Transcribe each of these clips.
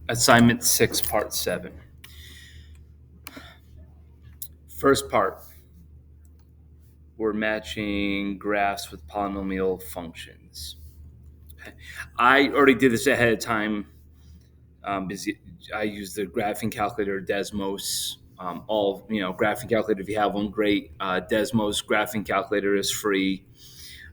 Assignment 6, Part 7. First part, we're matching graphs with polynomial functions. I already did this ahead of time because I use the graphing calculator Desmos. Graphing calculator, if you have one, great. Desmos graphing calculator is free.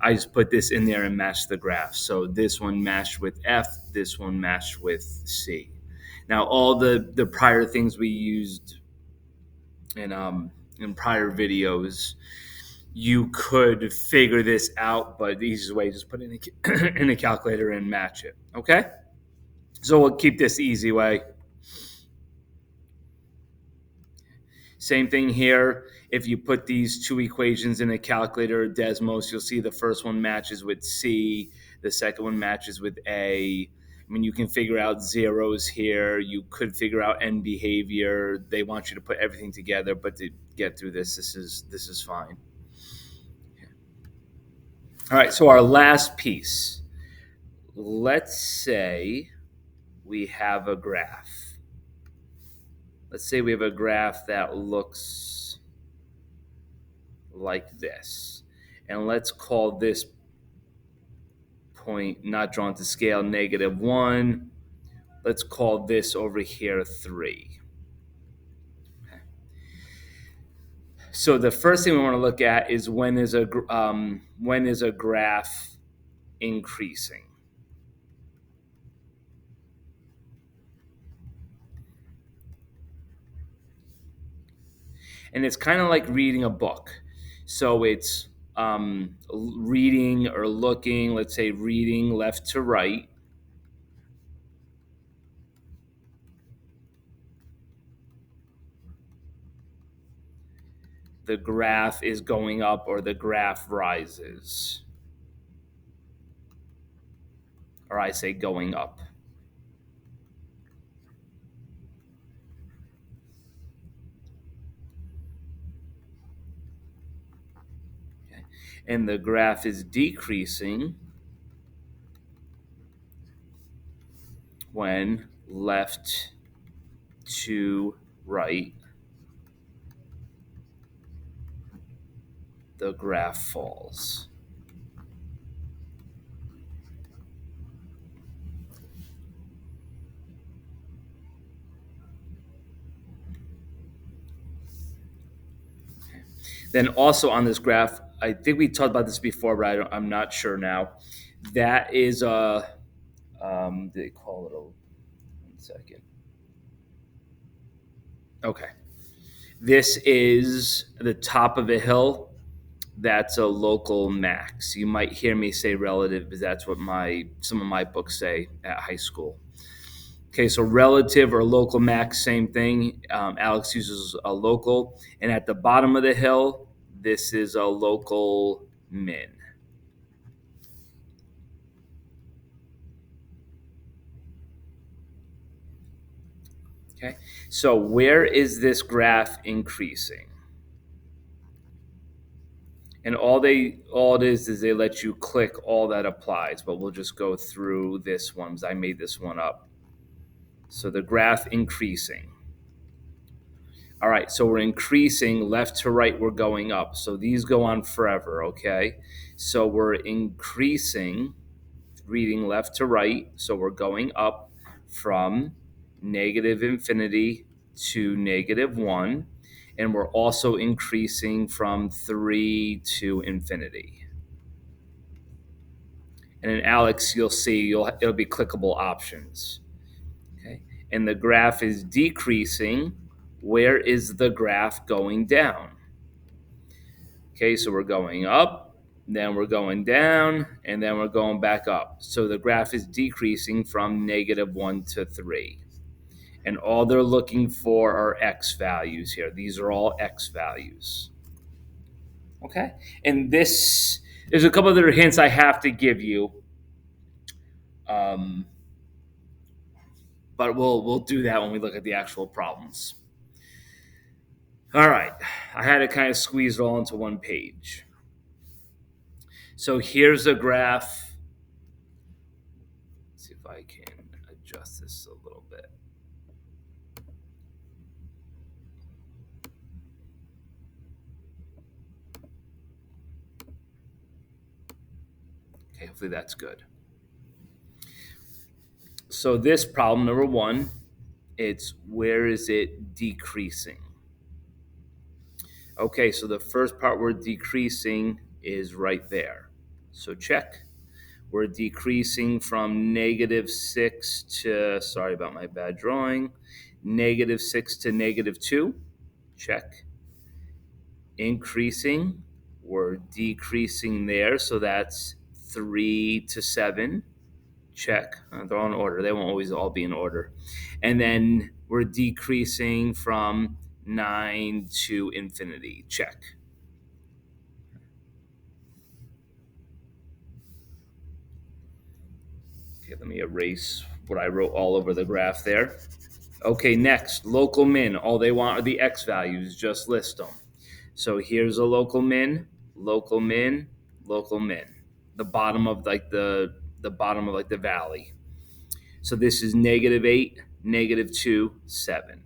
I just put this in there and match the graphs. So this one matched with F, this one matched with C. Now, all the prior things we used in prior videos, you could figure this out, but the easiest way is just put it in a calculator and match it. Okay? So we'll keep this the easy way. Same thing here. If you put these two equations in a calculator, Desmos, you'll see the first one matches with C, the second one matches with A. I mean, you can figure out zeros here. You could figure out end behavior. They want you to put everything together, but to get through this is fine. All right, so our last piece. Let's say we have a graph. Let's say we have a graph that looks like this. And let's call this point, not drawn to scale, -1. Let's call this over here 3. Okay. So the first thing we want to look at is when is a graph increasing? And it's kind of like reading a book. So it's reading or looking, let's say reading left to right. The graph is going up or the graph rises. Or I say going up. Okay. And the graph is decreasing when left to right, the graph falls. Then also on this graph, I think we talked about this before, but I'm not sure now. That is they call it 1 second. Okay. This is the top of a hill. That's a local max. You might hear me say relative because that's what some of my books say at high school. Okay, so relative or local max, same thing. Alex uses a local. And at the bottom of the hill, this is a local min. Okay, so where is this graph increasing? And all it is they let you click all that applies, but we'll just go through this one because I made this one up. So the graph increasing. All right, so we're increasing left to right, we're going up. So these go on forever, okay? So we're increasing, reading left to right. So we're going up from -infinity to -1. And we're also increasing from 3 to infinity. And in Alex, you'll see it'll be clickable options. Okay, and the graph is decreasing. Where is the graph going down? Okay, so we're going up, then we're going down, and then we're going back up. So the graph is decreasing from -1 to 3. And all they're looking for are x values here. These are all x values. Okay, and there's a couple other hints I have to give you. But we'll do that when we look at the actual problems. All right, I had to kind of squeeze it all into one page. So here's a graph. Let's see if I can adjust this a little bit. Okay, hopefully that's good. So this problem number one, it's where is it decreasing? Okay, so the first part we're decreasing is right there. So check. We're decreasing from -6 to, sorry about my bad drawing, -6 to -2. Check. Increasing, we're decreasing there. So that's 3 to 7. Check. They're all in order. They won't always all be in order. And then we're decreasing from 9 to infinity. Check. Okay, let me erase what I wrote all over the graph there. Okay, next, local min. All they want are the x values. Just list them. So here's a local min, local min, local min. The bottom of the bottom of like the valley. So this is -8, -2, 7.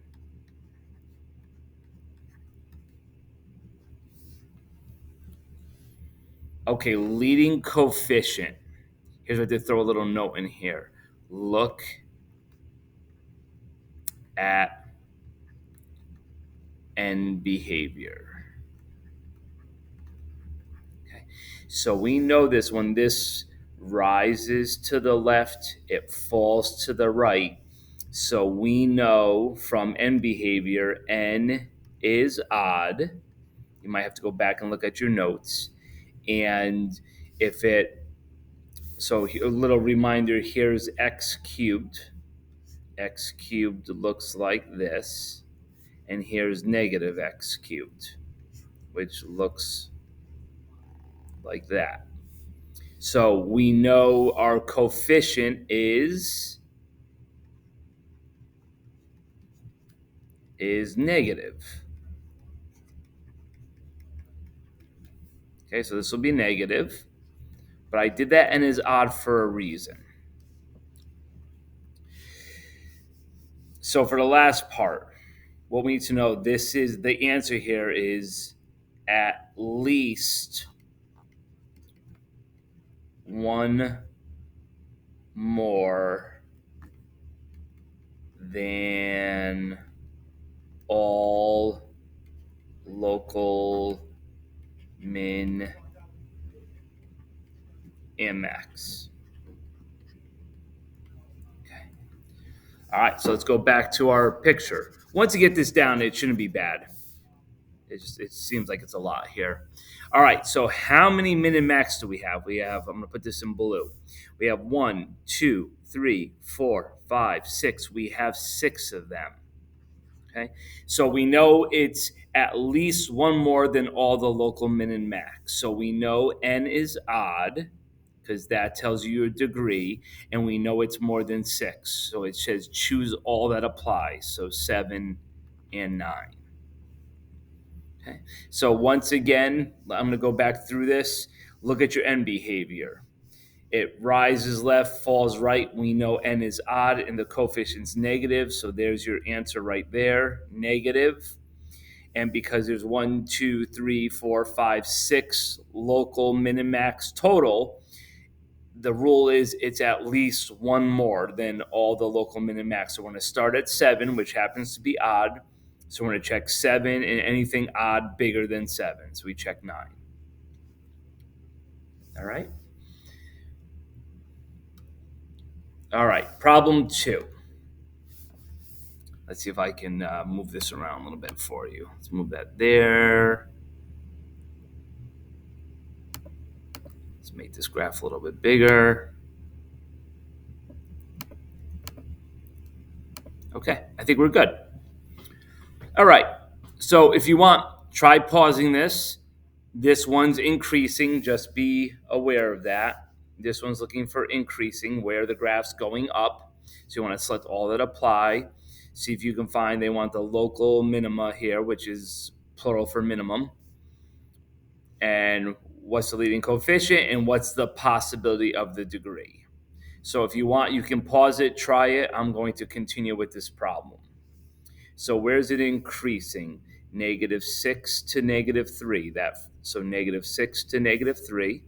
Okay, leading coefficient. Here's what I did throw a little note in here. Look at end behavior. Okay. So we know this when this rises to the left, it falls to the right. So we know from end behavior, n is odd. You might have to go back and look at your notes. And if it, so a little reminder, here's x cubed. X cubed looks like this. And here's -x cubed, which looks like that. So we know our coefficient is negative. Okay, so this will be negative, but I did that n is odd for a reason. So for the last part, what we need to know, this is the answer here is at least one more than all local min and max. Okay. All right, so let's go back to our picture. Once you get this down, it shouldn't be bad. It seems like it's a lot here. All right, so how many min and max do we have? We have, I'm going to put this in blue. We have 1, 2, 3, 4, 5, 6. We have 6 of them. Okay, so we know it's at least one more than all the local min and max. So we know n is odd because that tells you your degree, and we know it's more than 6. So it says choose all that applies. So 7 and 9. Okay. So once again, I'm going to go back through this. Look at your end behavior. It rises left, falls right. We know n is odd and the coefficient's negative. So there's your answer right there, negative. And because there's 1, 2, 3, 4, 5, 6 local min and max total, the rule is it's at least one more than all the local min and max. So we're going to start at 7, which happens to be odd. So we're going to check 7 and anything odd bigger than 7. So we check 9. All right. All right. Problem 2. Let's see if I can move this around a little bit for you. Let's move that there. Let's make this graph a little bit bigger. Okay. I think we're good. All right. So if you want, try pausing this. This one's increasing. Just be aware of that. This one's looking for increasing where the graph's going up. So you want to select all that apply. See if you can find they want the local minima here, which is plural for minimum. And what's the leading coefficient and what's the possibility of the degree. So if you want, you can pause it, try it. I'm going to continue with this problem. So where's it increasing? -6 to -3. So -6 to -3.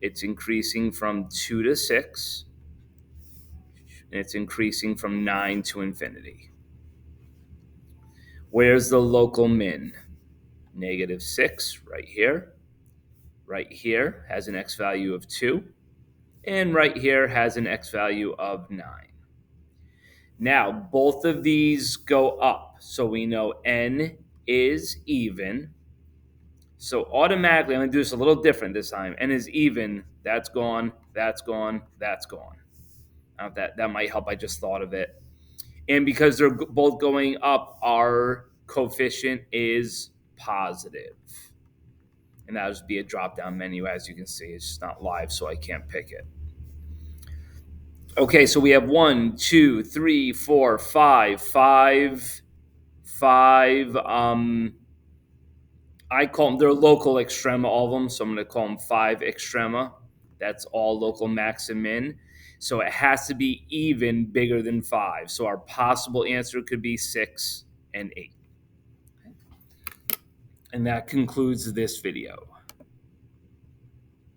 It's increasing from 2 to 6. And it's increasing from 9 to infinity. Where's the local min? -6 right here. Right here has an x value of 2. And right here has an x value of 9. Now, both of these go up. So we know n is even. So automatically, I'm going to do this a little different this time. N is even. That's gone. That's gone. That's gone. Now that might help. I just thought of it. And because they're both going up, our coefficient is positive. And that'll just be a drop-down menu, as you can see. It's just not live, so I can't pick it. Okay, so we have 1, 2, 3, 4, 5. I call them, they're local extrema, all of them, so I'm going to call them 5 extrema. That's all local max and min. So it has to be even bigger than 5. So our possible answer could be 6 and 8. And that concludes this video.